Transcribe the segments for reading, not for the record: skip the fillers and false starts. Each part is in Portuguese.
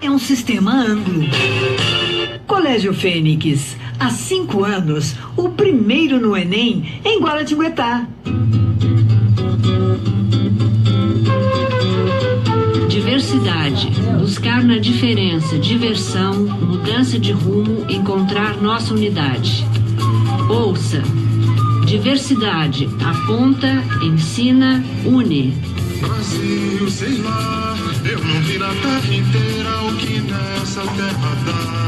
É um sistema Anglo. Colégio Fênix, há 5 anos, o primeiro no Enem em Guaratinguetá. Diversidade, buscar na diferença, diversão, mudança de rumo, encontrar nossa unidade. Ouça, diversidade, aponta, ensina, une. Brasil, sei lá, eu não vi na terra inteira o que nessa terra dá.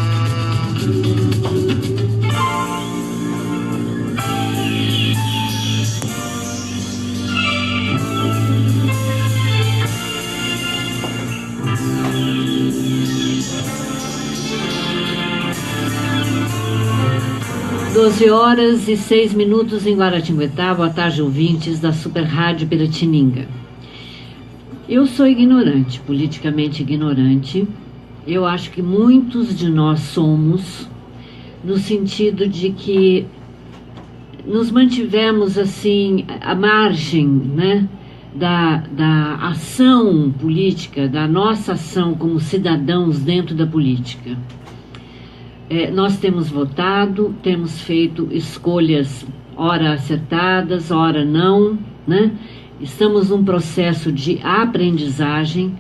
12h06 em Guaratinguetá. Boa tarde, ouvintes da Super Rádio Piratininga. Eu sou ignorante, politicamente ignorante. Eu acho que muitos de nós somos, no sentido de que nos mantivemos assim à margem, né, da ação política, da nossa ação como cidadãos dentro da política. Nós temos votado, temos feito escolhas, ora acertadas, ora não, né? Estamos num processo de aprendizagem,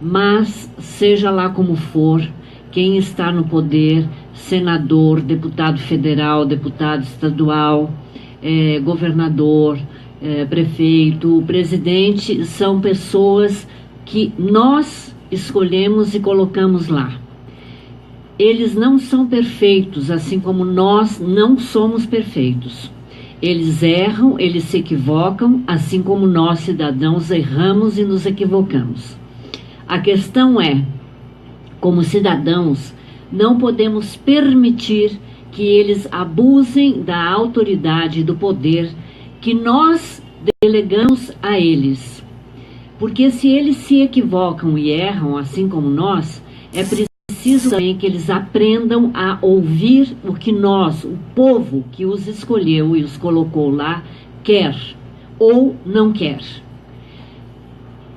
mas seja lá como for, quem está no poder, senador, deputado federal, deputado estadual, governador, prefeito, presidente, são pessoas que nós escolhemos e colocamos lá. Eles não são perfeitos, assim como nós não somos perfeitos. Eles erram, eles se equivocam, assim como nós, cidadãos, erramos e nos equivocamos. A questão é, como cidadãos, não podemos permitir que eles abusem da autoridade e do poder que nós delegamos a eles. Porque se eles se equivocam e erram, assim como nós, é preciso também que eles aprendam a ouvir o que nós, o povo que os escolheu e os colocou lá, quer ou não quer.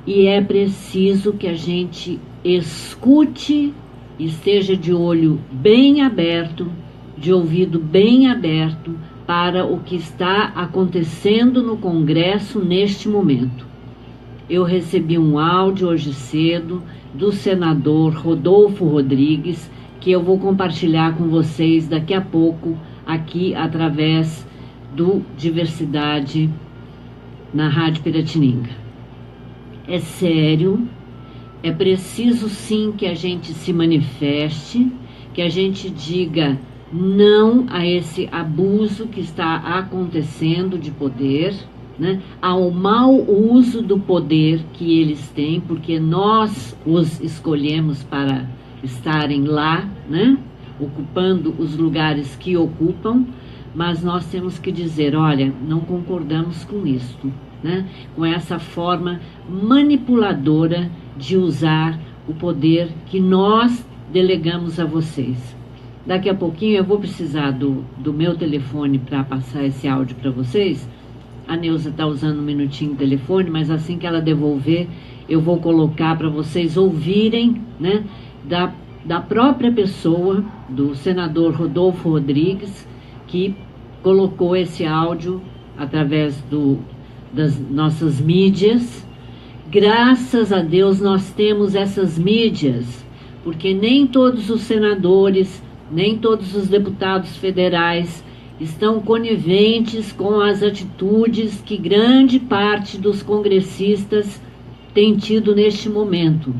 E é preciso que a gente escute, esteja de olho bem aberto, de ouvido bem aberto para o que está acontecendo no Congresso neste momento. Eu recebi um áudio hoje cedo do senador Rodolfo Rodrigues, que eu vou compartilhar com vocês daqui a pouco, aqui através do Diversidade na Rádio Piratininga. É sério, é preciso sim que a gente se manifeste, que a gente diga não a esse abuso que está acontecendo de poder, né, ao mau uso do poder que eles têm, porque nós os escolhemos para estarem lá, né, ocupando os lugares que ocupam, mas nós temos que dizer, olha, não concordamos com isso, né, com essa forma manipuladora de usar o poder que nós delegamos a vocês. Daqui a pouquinho eu vou precisar do meu telefone para passar esse áudio para vocês. A Neuza está usando um minutinho o telefone, mas assim que ela devolver, eu vou colocar para vocês ouvirem, né, da própria pessoa, do senador Rodolfo Rodrigues, que colocou esse áudio através das nossas mídias. Graças a Deus nós temos essas mídias, porque nem todos os senadores, nem todos os deputados federais estão coniventes com as atitudes que grande parte dos congressistas tem tido neste momento.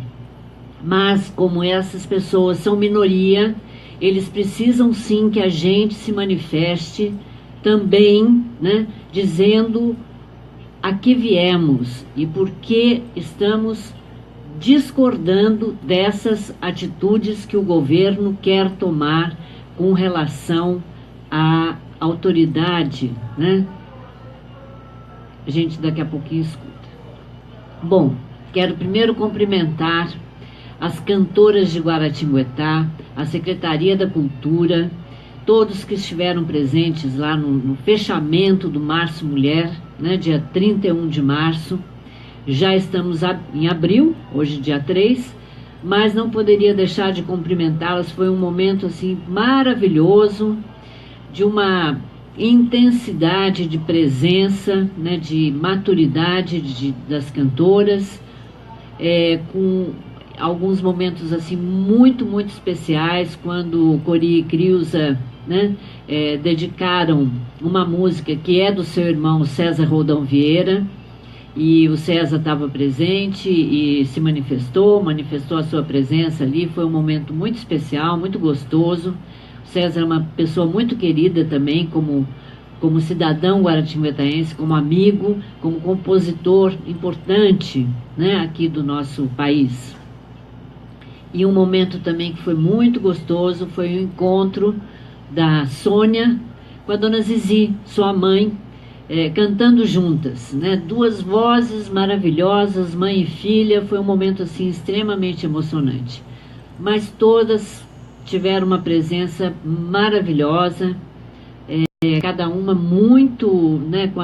Mas, como essas pessoas são minoria, eles precisam sim que a gente se manifeste também, né, dizendo a que viemos e por que estamos discordando dessas atitudes que o governo quer tomar com relação à autoridade, né? A gente daqui a pouquinho escuta. Bom, quero primeiro cumprimentar as cantoras de Guaratinguetá, a Secretaria da Cultura, todos que estiveram presentes lá no fechamento do Março Mulher, né, dia 31 de março. Já estamos em abril, hoje dia 3, mas não poderia deixar de cumprimentá-las. Foi um momento assim maravilhoso, de uma intensidade de presença, né, de maturidade das cantoras, com alguns momentos assim muito especiais, quando Cori e Creuza, né, dedicaram uma música que é do seu irmão César Roldão Vieira, e o César estava presente e se manifestou a sua presença ali. Foi um momento muito especial, muito gostoso. O César é uma pessoa muito querida também, como cidadão guaratinguetaense, como amigo, como compositor importante, né, aqui do nosso país. E um momento também que foi muito gostoso foi o encontro da Sônia com a dona Zizi, sua mãe, cantando juntas, né? Duas vozes maravilhosas, mãe e filha. Foi um momento assim extremamente emocionante, mas todas tiveram uma presença maravilhosa, cada uma muito, né, com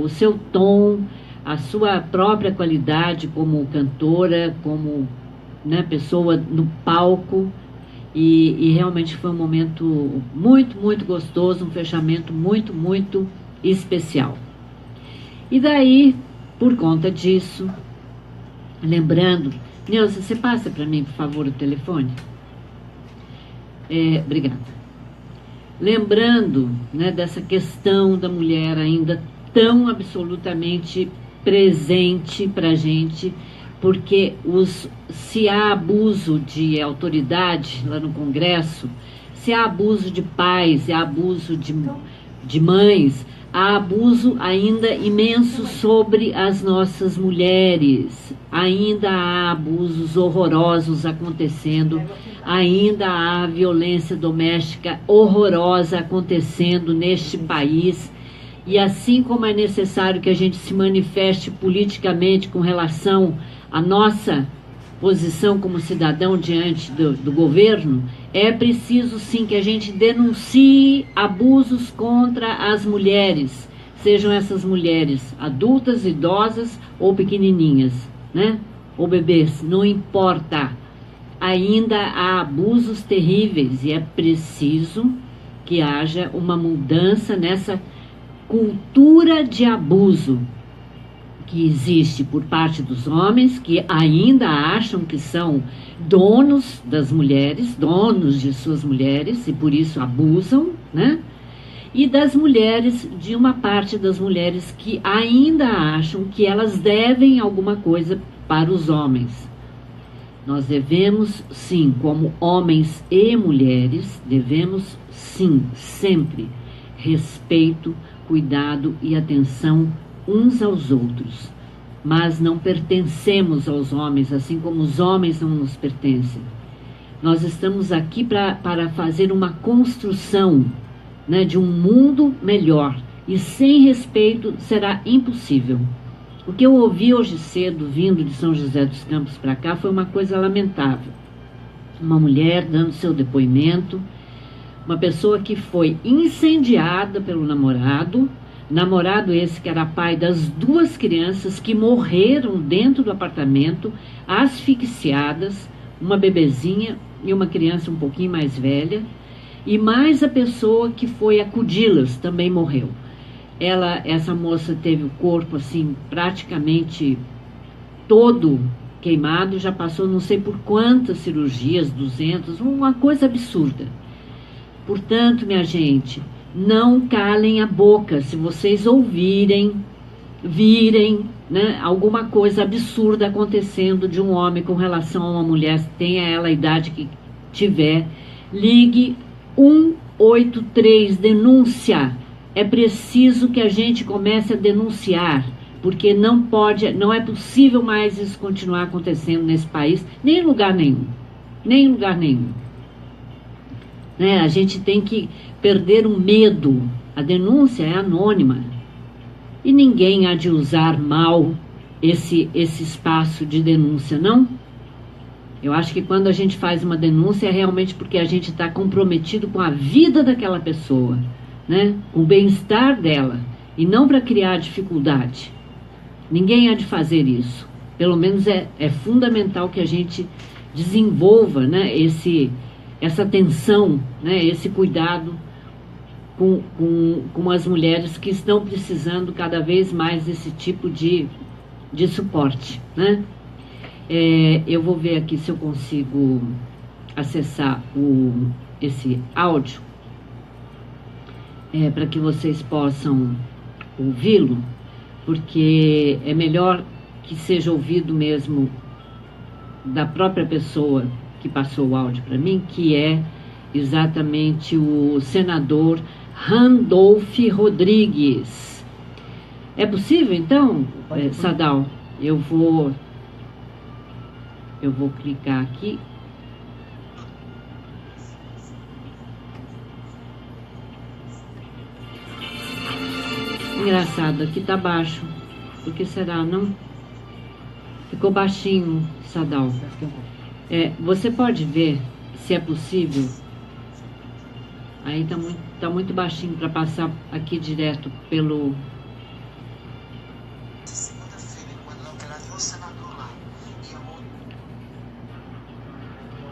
o seu tom, a sua própria qualidade como cantora, como, né, pessoa no palco, e realmente foi um momento muito gostoso, um fechamento muito especial. E daí, por conta disso, lembrando, Neuza, você passa para mim, por favor, o telefone? Obrigada. Lembrando, né, dessa questão da mulher ainda tão absolutamente presente para a gente, porque se há abuso de autoridade lá no Congresso, se há abuso de pais, se há abuso de mães, há abuso ainda imenso sobre as nossas mulheres. Ainda há abusos horrorosos acontecendo, ainda há violência doméstica horrorosa acontecendo neste país. E assim como é necessário que a gente se manifeste politicamente com relação à nossa posição como cidadão diante do governo, é preciso sim que a gente denuncie abusos contra as mulheres, sejam essas mulheres adultas, idosas ou pequenininhas, né? Ou bebês, não importa. Ainda há abusos terríveis e é preciso que haja uma mudança nessa cultura de abuso que existe por parte dos homens, que ainda acham que são donos das mulheres, donos de suas mulheres, e por isso abusam, né? E das mulheres, de uma parte das mulheres que ainda acham que elas devem alguma coisa para os homens. Nós devemos, sim, como homens e mulheres, devemos, sim, sempre respeito, cuidado e atenção uns aos outros, mas não pertencemos aos homens, assim como os homens não nos pertencem. Nós estamos aqui para fazer uma construção, né, de um mundo melhor, e sem respeito será impossível. O que eu ouvi hoje cedo, vindo de São José dos Campos para cá, foi uma coisa lamentável. Uma mulher dando seu depoimento, uma pessoa que foi incendiada pelo namorado esse que era pai das duas crianças que morreram dentro do apartamento, asfixiadas, uma bebezinha e uma criança um pouquinho mais velha, e mais a pessoa que foi acudi-las também morreu. Essa moça teve o corpo assim praticamente todo queimado, já passou não sei por quantas cirurgias, 200, uma coisa absurda. Portanto, minha gente, não calem a boca se vocês ouvirem, virem, né, alguma coisa absurda acontecendo de um homem com relação a uma mulher, tenha ela a idade que tiver. Ligue 183, denúncia. É preciso que a gente comece a denunciar, porque não é possível mais isso continuar acontecendo nesse país, nem em lugar nenhum, né? A gente tem que perder o medo. A denúncia é anônima e ninguém há de usar mal esse espaço de denúncia, não? Eu acho que quando a gente faz uma denúncia é realmente porque a gente está comprometido com a vida daquela pessoa, né? Com o bem-estar dela, e não para criar dificuldade. Ninguém há de fazer isso. Pelo menos é fundamental que a gente desenvolva, né, essa atenção, né, esse cuidado com as mulheres que estão precisando cada vez mais desse tipo de suporte, né? Eu vou ver aqui se eu consigo acessar esse áudio para que vocês possam ouvi-lo, porque é melhor que seja ouvido mesmo da própria pessoa que passou o áudio para mim, que é exatamente o senador Randolph Rodrigues. É possível, então, Sadal? Eu vou clicar aqui. Engraçado, aqui tá baixo. Por que será, não? Ficou baixinho, Sadal. Você pode ver se é possível. Aí tá muito baixinho para passar aqui direto pelo...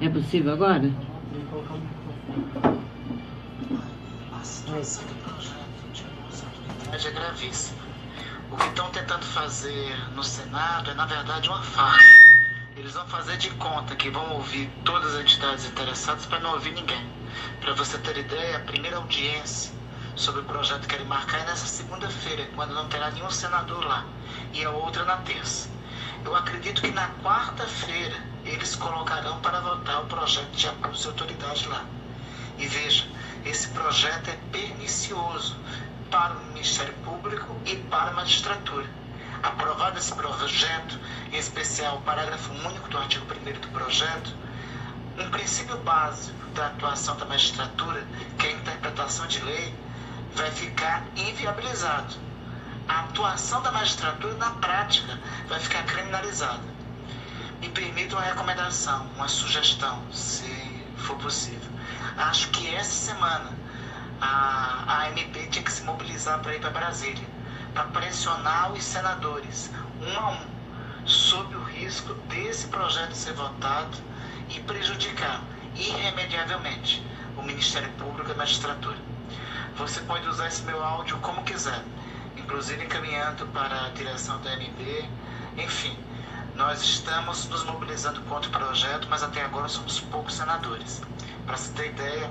É possível agora? A situação do projeto é gravíssima. O que estão tentando fazer no Senado é, na verdade, uma farsa. Eles vão fazer de conta que vão ouvir todas as entidades interessadas para não ouvir ninguém. Para você ter ideia, a primeira audiência sobre o projeto que querem marcar é nessa segunda-feira, quando não terá nenhum senador lá, e a outra na terça. Eu acredito que na quarta-feira eles colocarão para votar o projeto de abuso de autoridade lá. E veja, esse projeto é pernicioso para o Ministério Público e para a magistratura. Aprovado esse projeto, em especial o parágrafo único do artigo 1º do projeto, um princípio básico da atuação da magistratura, que é a interpretação de lei, vai ficar inviabilizado. A atuação da magistratura, na prática, vai ficar criminalizada. Me permita uma recomendação, uma sugestão, se for possível. Acho que essa semana a AMP tinha que se mobilizar para ir para Brasília, para pressionar os senadores, um a um, sob o risco desse projeto ser votado e prejudicar irremediavelmente o Ministério Público e a magistratura. Você pode usar esse meu áudio como quiser, inclusive encaminhando para a direção da AMP. Enfim, nós estamos nos mobilizando contra o projeto, mas até agora somos poucos senadores. Para se ter ideia,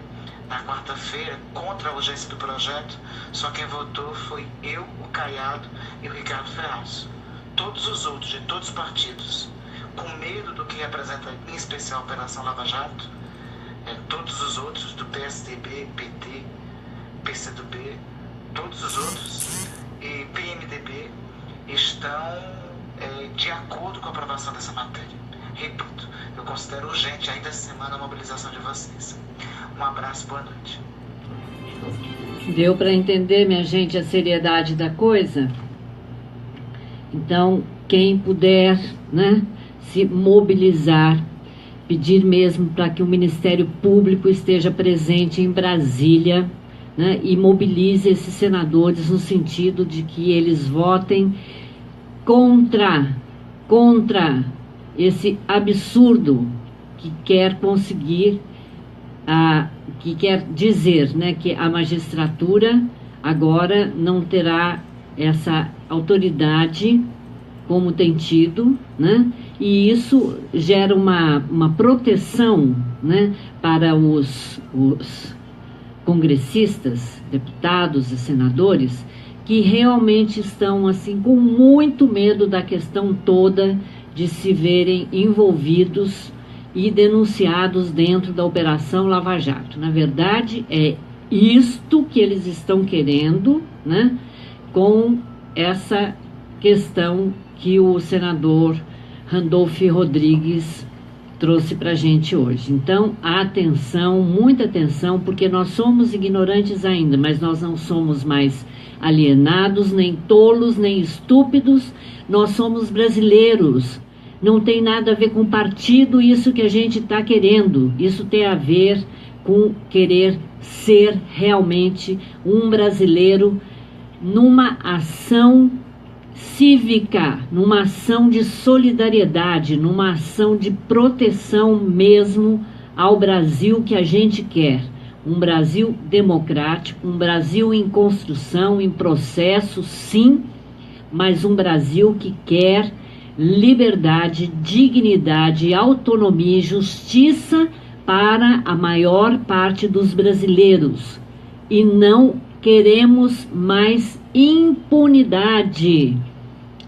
na quarta-feira, contra a urgência do projeto, só quem votou foi eu, o Caiado e o Ricardo Ferraz. Todos os outros, de todos os partidos, com medo do que representa, em especial, a Operação Lava Jato, todos os outros, do PSDB, PT, PCdoB, todos os outros, e PMDB, estão de acordo com a aprovação dessa matéria. Repito, eu considero urgente ainda essa semana a mobilização de vocês. Um abraço, boa noite. Deu para entender, minha gente, a seriedade da coisa? Então, quem puder, né, se mobilizar, pedir mesmo para que o Ministério Público esteja presente em Brasília, né, e mobilize esses senadores no sentido de que eles votem contra esse absurdo que quer conseguir, que quer dizer, né, que a magistratura agora não terá essa autoridade como tem tido, né, e isso gera uma proteção, né, para os congressistas, deputados e senadores, que realmente estão assim com muito medo da questão toda de se verem envolvidos e denunciados dentro da Operação Lava Jato. Na verdade, é isto que eles estão querendo, né, com essa questão que o senador Randolph Rodrigues trouxe para a gente hoje. Então, atenção, muita atenção, porque nós somos ignorantes ainda, mas nós não somos mais alienados, nem tolos, nem estúpidos. Nós somos brasileiros. Não tem nada a ver com partido isso que a gente está querendo. Isso tem a ver com querer ser realmente um brasileiro numa ação cívica, numa ação de solidariedade, numa ação de proteção mesmo ao Brasil que a gente quer. Um Brasil democrático, um Brasil em construção, em processo, sim, mas um Brasil que quer liberdade, dignidade, autonomia e justiça para a maior parte dos brasileiros. E não queremos mais impunidade.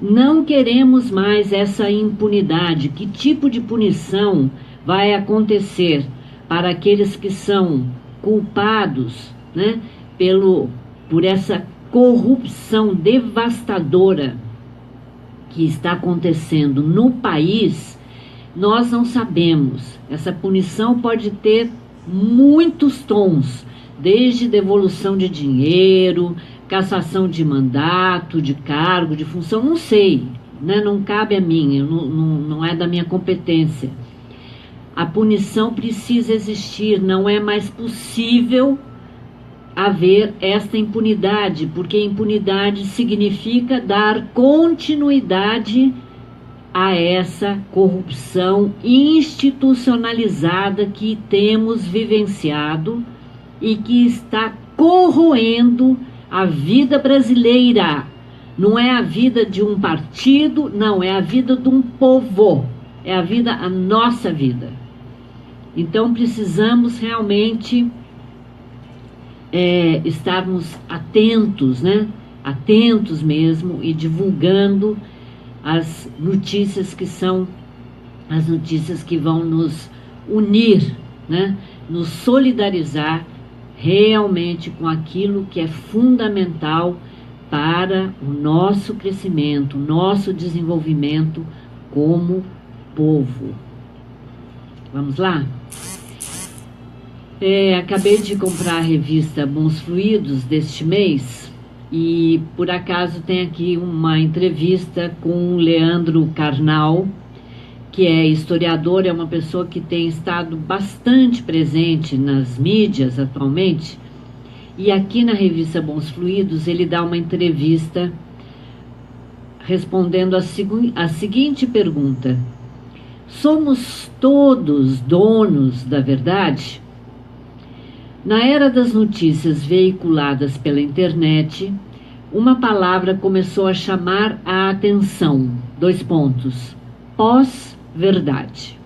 Não queremos mais essa impunidade. Que tipo de punição vai acontecer para aqueles que são culpados, né, por essa corrupção devastadora que está acontecendo no país? Nós não sabemos. Essa punição pode ter muitos tons, desde devolução de dinheiro, cassação de mandato, de cargo, de função, não sei, né? Não cabe a mim, não é da minha competência. A punição precisa existir, não é mais possível haver esta impunidade, porque impunidade significa dar continuidade a essa corrupção institucionalizada que temos vivenciado e que está corroendo a vida brasileira. Não é a vida de um partido, não, é a vida de um povo, é a nossa vida. Então precisamos realmente estarmos atentos, né? Atentos mesmo, e divulgando as notícias que são as notícias que vão nos unir, né? Nos solidarizar realmente com aquilo que é fundamental para o nosso crescimento, nosso desenvolvimento como povo. Vamos lá? Acabei de comprar a revista Bons Fluidos deste mês e por acaso tem aqui uma entrevista com o Leandro Carnal, que é historiador, é uma pessoa que tem estado bastante presente nas mídias atualmente, e aqui na revista Bons Fluidos ele dá uma entrevista respondendo a seguinte pergunta: somos todos donos da verdade? Na era das notícias veiculadas pela internet, uma palavra começou a chamar a atenção. : pós-verdade.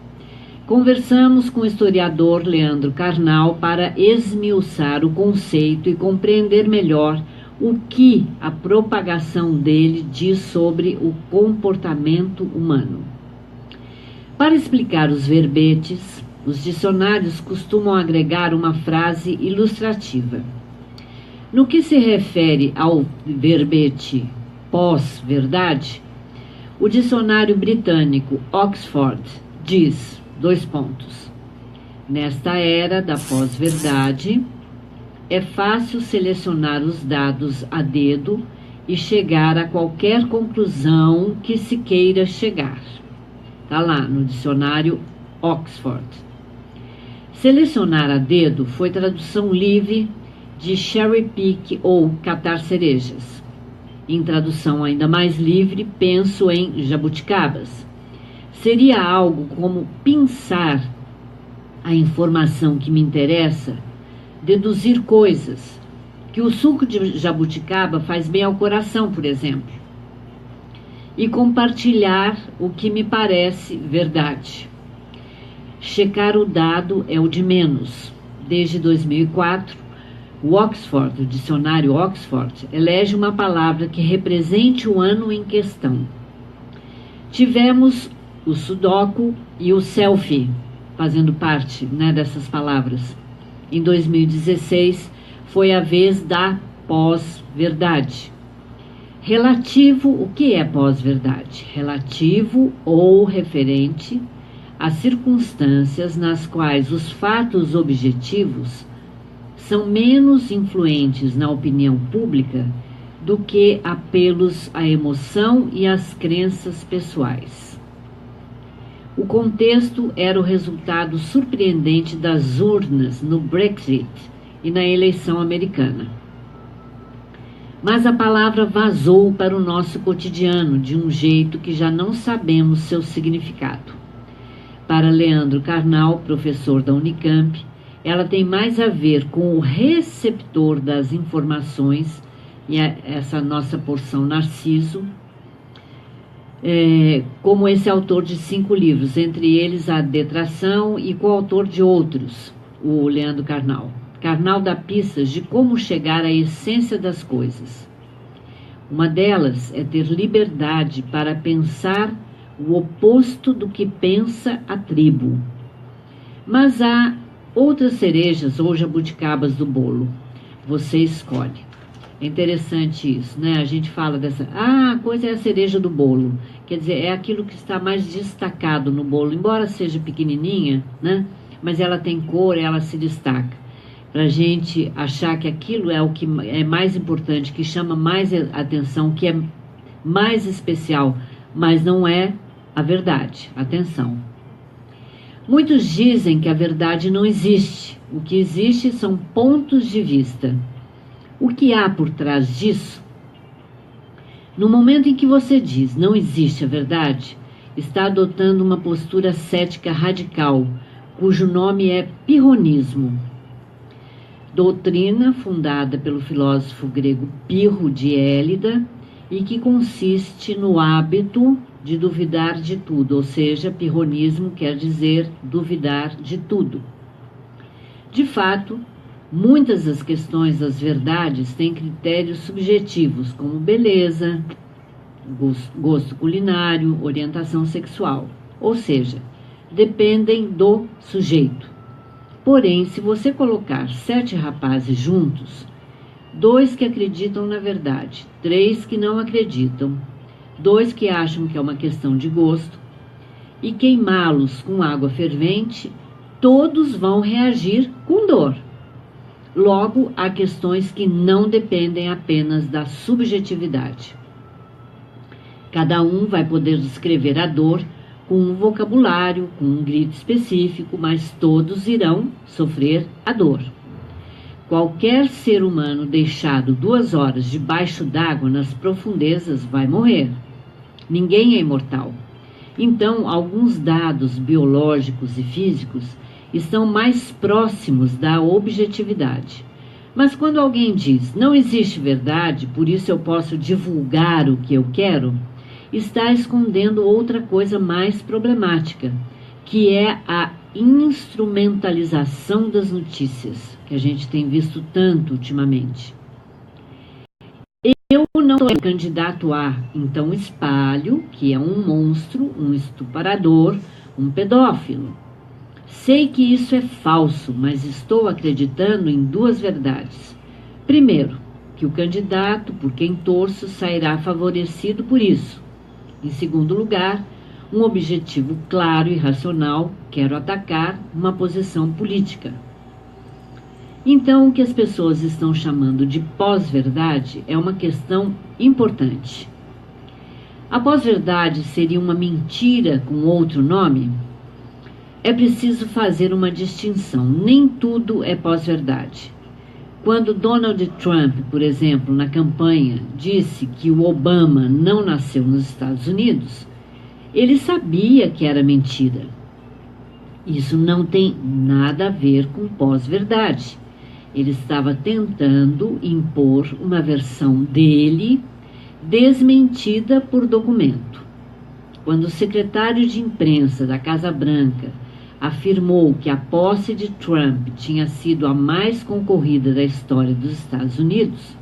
Conversamos com o historiador Leandro Carnal para esmiuçar o conceito e compreender melhor o que a propagação dele diz sobre o comportamento humano. Para explicar os verbetes, os dicionários costumam agregar uma frase ilustrativa. No que se refere ao verbete pós-verdade, o dicionário britânico Oxford diz: nesta era da pós-verdade, é fácil selecionar os dados a dedo e chegar a qualquer conclusão que se queira chegar. Está lá no dicionário Oxford. Selecionar a dedo foi tradução livre de cherry pick ou catar cerejas. Em tradução ainda mais livre, penso em jabuticabas. Seria algo como pinçar a informação que me interessa, deduzir coisas, que o suco de jabuticaba faz bem ao coração, por exemplo, e compartilhar o que me parece verdade. Checar o dado é o de menos. Desde 2004, o dicionário Oxford, elege uma palavra que represente o ano em questão. Tivemos o sudoku e o selfie fazendo parte, né, dessas palavras. Em 2016, foi a vez da pós-verdade. Relativo, o que é pós-verdade? Relativo ou referente às circunstâncias nas quais os fatos objetivos são menos influentes na opinião pública do que apelos à emoção e às crenças pessoais. O contexto era o resultado surpreendente das urnas no Brexit e na eleição americana. Mas a palavra vazou para o nosso cotidiano de um jeito que já não sabemos seu significado. Para Leandro Carnal, professor da Unicamp, ela tem mais a ver com o receptor das informações, e essa nossa porção Narciso, como esse autor de 5 livros, entre eles A Detração, e coautor de outros, o Leandro Carnal. Carnal dá pistas de como chegar à essência das coisas. Uma delas é ter liberdade para pensar o oposto do que pensa a tribo. Mas há outras cerejas ou jabuticabas do bolo. Você escolhe. É interessante isso, né? A gente fala dessa... a coisa é a cereja do bolo. Quer dizer, é aquilo que está mais destacado no bolo. Embora seja pequenininha, né? Mas ela tem cor, ela se destaca. Para a gente achar que aquilo é o que é mais importante, que chama mais atenção, que é mais especial, mas não é a verdade. Atenção. Muitos dizem que a verdade não existe. O que existe são pontos de vista. O que há por trás disso? No momento em que você diz não existe a verdade, está adotando uma postura cética radical, cujo nome é pirronismo. Doutrina fundada pelo filósofo grego Pirro de Élida e que consiste no hábito de duvidar de tudo, ou seja, pirronismo quer dizer duvidar de tudo. De fato, muitas das questões das verdades têm critérios subjetivos, como beleza, gosto culinário, orientação sexual, ou seja, dependem do sujeito. Porém, se você colocar 7 rapazes juntos, 2 que acreditam na verdade, 3 que não acreditam, 2 que acham que é uma questão de gosto, e queimá-los com água fervente, todos vão reagir com dor. Logo, há questões que não dependem apenas da subjetividade. Cada um vai poder descrever a dor com um vocabulário, com um grito específico, mas todos irão sofrer a dor. Qualquer ser humano deixado 2 horas debaixo d'água nas profundezas vai morrer. Ninguém é imortal. Então, alguns dados biológicos e físicos estão mais próximos da objetividade. Mas quando alguém diz, não existe verdade, por isso eu posso divulgar o que eu quero, está escondendo outra coisa mais problemática, que é a instrumentalização das notícias, que a gente tem visto tanto ultimamente. Eu não sou candidato a, então espalho que é um monstro, um estuprador, um pedófilo. Sei que isso é falso, mas estou acreditando em 2 verdades. Primeiro, que o candidato por quem torço sairá favorecido por isso. Em segundo lugar, um objetivo claro e racional, quero atacar uma posição política. Então, o que as pessoas estão chamando de pós-verdade é uma questão importante. A pós-verdade seria uma mentira com outro nome? É preciso fazer uma distinção. Nem tudo é pós-verdade. Quando Donald Trump, por exemplo, na campanha, disse que o Obama não nasceu nos Estados Unidos, ele sabia que era mentira. Isso não tem nada a ver com pós-verdade. Ele estava tentando impor uma versão dele desmentida por documento. Quando o secretário de imprensa da Casa Branca afirmou que a posse de Trump tinha sido a mais concorrida da história dos Estados Unidos,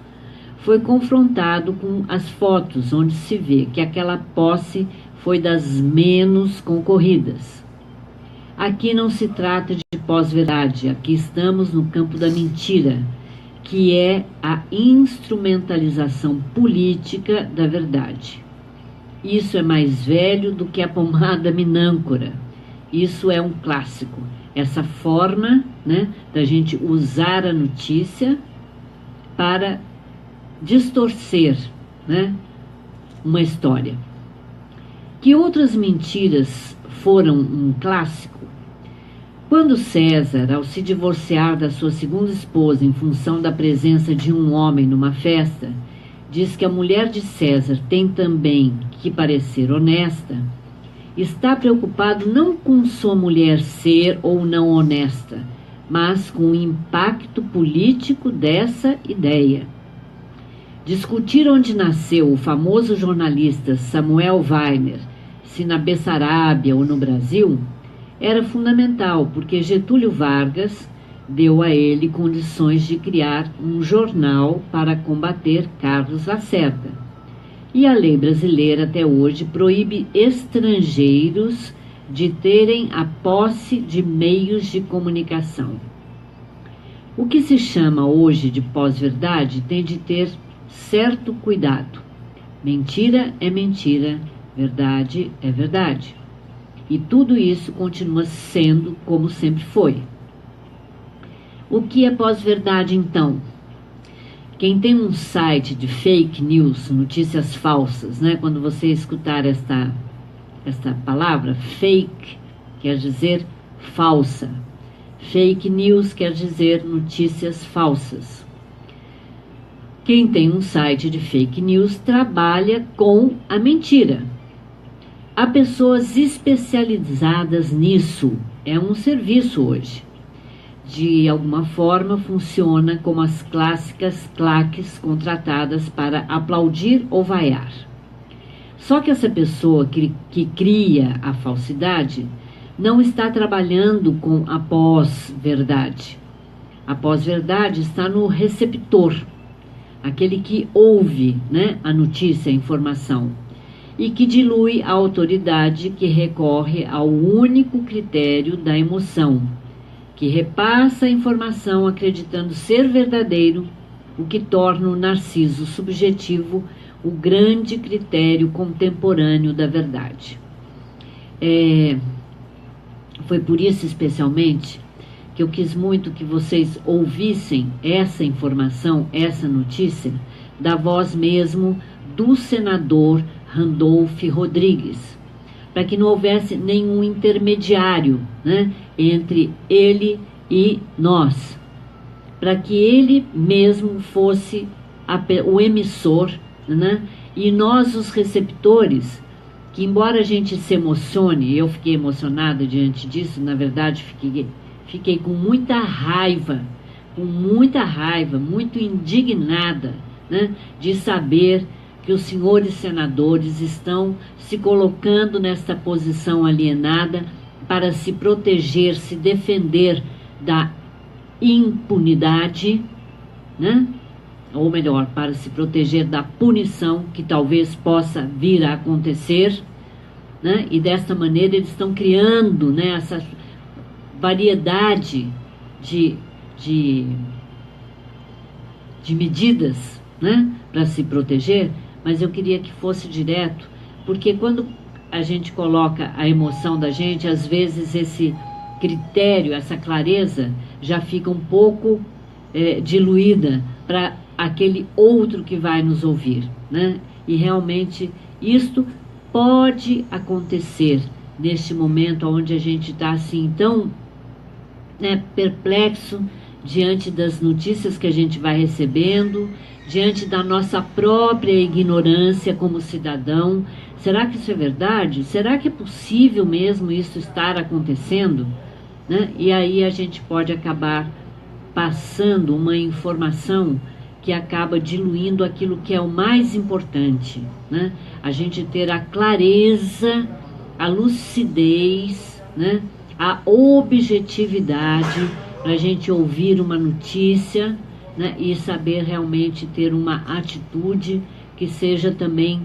foi confrontado com as fotos onde se vê que aquela posse foi das menos concorridas. Aqui não se trata de pós-verdade, aqui estamos no campo da mentira, que é a instrumentalização política da verdade. Isso é mais velho do que a pomada minâncora. Isso é um clássico, essa forma, né, da gente usar a notícia para distorcer, né, uma história. Que outras mentiras foram um clássico? Quando César, ao se divorciar da sua segunda esposa em função da presença de um homem numa festa, diz que a mulher de César tem também que parecer honesta, está preocupado não com sua mulher ser ou não honesta, mas com o impacto político dessa ideia. Discutir onde nasceu o famoso jornalista Samuel Weiner, se na Bessarabia ou no Brasil, era fundamental, porque Getúlio Vargas deu a ele condições de criar um jornal para combater Carlos Lacerda. E a lei brasileira até hoje proíbe estrangeiros de terem a posse de meios de comunicação. O que se chama hoje de pós-verdade tem de ter certo cuidado. Mentira é mentira, verdade é verdade. E tudo isso continua sendo como sempre foi. O que é pós-verdade, então? Quem tem um site de fake news, notícias falsas, né? Quando você escutar esta palavra, fake, quer dizer falsa. Fake news quer dizer notícias falsas. Quem tem um site de fake news trabalha com a mentira. Há pessoas especializadas nisso. É um serviço hoje. De alguma forma funciona como as clássicas claques contratadas para aplaudir ou vaiar. Só que essa pessoa que cria a falsidade não está trabalhando com a pós-verdade. A pós-verdade está no receptor, aquele que ouve, né, a notícia, a informação, e que dilui a autoridade que recorre ao único critério da emoção, que repassa a informação acreditando ser verdadeiro, o que torna o narciso subjetivo o grande critério contemporâneo da verdade. Foi por isso, especialmente, que eu quis muito que vocês ouvissem essa informação, essa notícia, da voz mesmo do senador Randolph Rodrigues, para que não houvesse nenhum intermediário, né, entre ele e nós, para que ele mesmo fosse o emissor, né, e nós os receptores, que embora a gente se emocione, eu fiquei emocionada diante disso, na verdade fiquei com muita raiva, muito indignada, né, de saber que os senhores senadores estão se colocando nesta posição alienada para se proteger, se defender da impunidade, né? Ou melhor, para se proteger da punição que talvez possa vir a acontecer, né? E desta maneira eles estão criando, né, essa variedade de medidas, né, para se proteger. Mas eu queria que fosse direto, porque quando a gente coloca a emoção da gente, às vezes esse critério, essa clareza, já fica um pouco diluída para aquele outro que vai nos ouvir, né? E realmente isto pode acontecer neste momento onde a gente está assim tão, né, perplexo diante das notícias que a gente vai recebendo, diante da nossa própria ignorância como cidadão. Será que isso é verdade? Será que é possível mesmo isso estar acontecendo? Né? E aí a gente pode acabar passando uma informação que acaba diluindo aquilo que é o mais importante, né? A gente ter a clareza, a lucidez, né? A objetividade para a gente ouvir uma notícia, né, e saber realmente ter uma atitude que seja também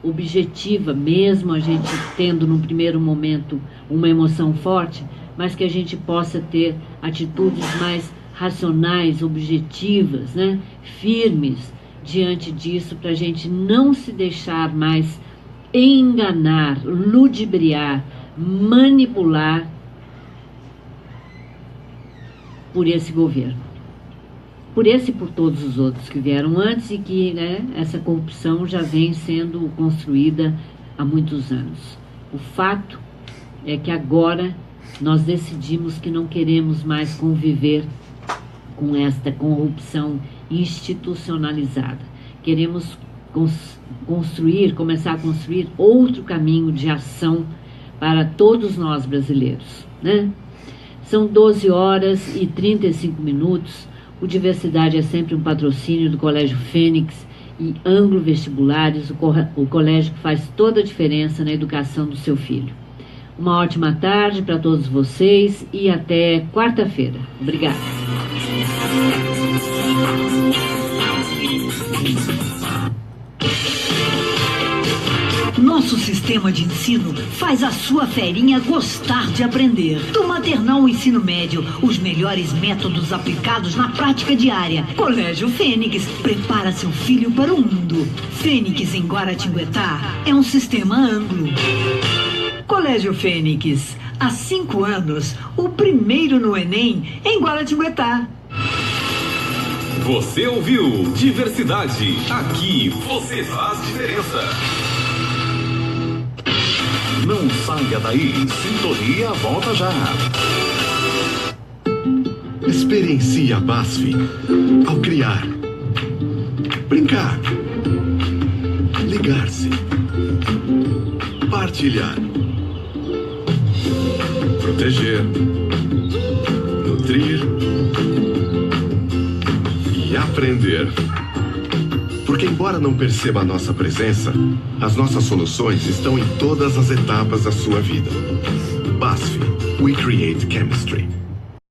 objetiva, mesmo a gente tendo no primeiro momento uma emoção forte, mas que a gente possa ter atitudes mais racionais, objetivas, né, firmes diante disso, para a gente não se deixar mais enganar, ludibriar, manipular por esse governo. Por esse e por todos os outros que vieram antes, e que, né, essa corrupção já vem sendo construída há muitos anos. O fato é que agora nós decidimos que não queremos mais conviver com esta corrupção institucionalizada. Queremos começar a construir outro caminho de ação para todos nós brasileiros, né? São 12 horas e 35 minutos. O Diversidade é sempre um patrocínio do Colégio Fênix e Anglo Vestibulares, o colégio que faz toda a diferença na educação do seu filho. Uma ótima tarde para todos vocês e até quarta-feira. Obrigada. Nosso sistema de ensino faz a sua ferinha gostar de aprender. Do maternal ao ensino médio, os melhores métodos aplicados na prática diária. Colégio Fênix prepara seu filho para o mundo. Fênix em Guaratinguetá é um sistema Anglo. Colégio Fênix, há 5 anos, o primeiro no Enem em Guaratinguetá. Você ouviu Diversidade. Aqui você faz diferença. Não saia daí. Sintonia volta já. Experiencie a BASF ao criar, brincar, ligar-se, partilhar, proteger, nutrir e aprender. Porque, embora não perceba a nossa presença, as nossas soluções estão em todas as etapas da sua vida. BASF, We Create Chemistry.